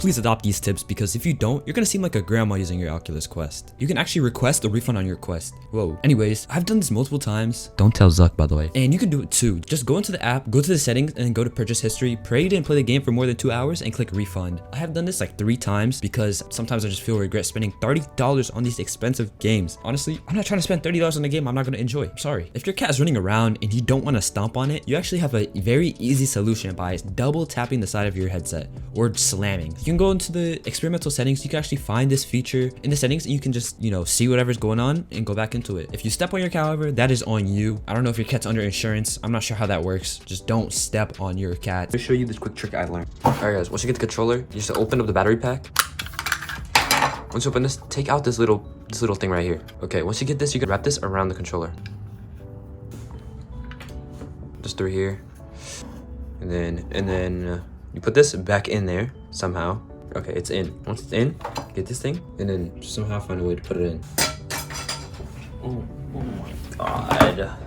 please adopt these tips, because if you don't, you're gonna seem like a grandma using your Oculus Quest. You can actually request a refund on your Quest. Whoa. Anyways, I've done this multiple times. Don't tell Zuck, by the way. And you can do it too. Just go into the app, go to the settings, and go to purchase history. Pray you didn't play the game for more than 2 hours and click refund. I have done this like 3 times because sometimes I just feel regret spending $30 on these expensive games. Honestly, I'm not trying to spend $30 on a game I'm not gonna enjoy. I'm sorry. If your cat is running around and you don't want to stomp on it, you actually have a very easy solution by double tapping the side of your headset or slamming. You can go into the experimental settings. You can actually find this feature in the settings and you can just, see whatever's going on and go back into it. If you step on your cat, however, that is on you. I don't know if your cat's under insurance. I'm not sure how that works. Just don't step on your cat. Let me show you this quick trick I learned. All right, guys, once you get the controller, you just open up the battery pack. Once you open this, take out this little thing right here. Okay, once you get this, you can wrap this around the controller. Just through here. And then you put this back in there somehow. Okay, it's in. Once it's in, get this thing and then somehow find a way to put it in. Oh my god.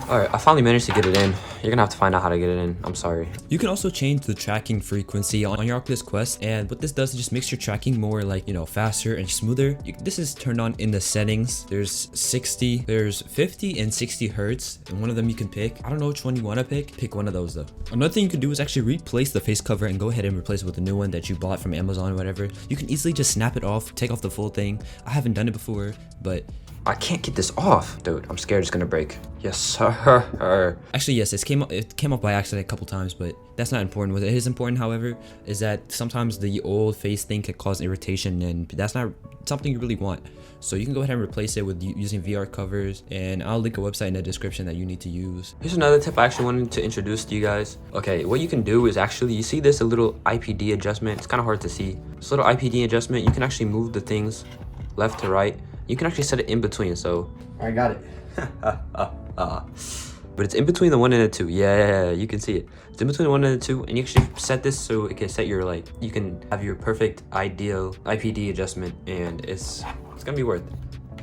Alright, I finally managed to get it in. You're gonna have to find out how to get it in. I'm sorry. You can also change the tracking frequency on your Oculus Quest, and what this does is just makes your tracking more like, faster and smoother. This is turned on in the settings. There's 60, there's 50 and 60 hertz, and one of them you can pick. I don't know which one you want to pick. Pick one of those though. Another thing you can do is actually replace the face cover and go ahead and replace it with a new one that you bought from Amazon or whatever. You can easily just snap it off, take off the full thing. I haven't done it before, but I can't get this off, dude. I'm scared it's gonna break. Yes, sir. Actually, yes, it came off by accident a couple times, but that's not important. What is important, however, is that sometimes the old face thing can cause irritation, and that's not something you really want. So you can go ahead and replace it with using VR covers, and I'll link a website in the description that you need to use. Here's another tip I actually wanted to introduce to you guys. Okay, what you can do is actually, you see this, a little IPD adjustment. It's kind of hard to see. This little IPD adjustment, you can actually move the things left to right. You can actually set it in between, so I got it. But it's in between the 1 and the 2. Yeah, you can see it. It's in between the 1 and the 2, and you actually set this so it can set your, you can have your perfect ideal IPD adjustment, and it's gonna be worth it.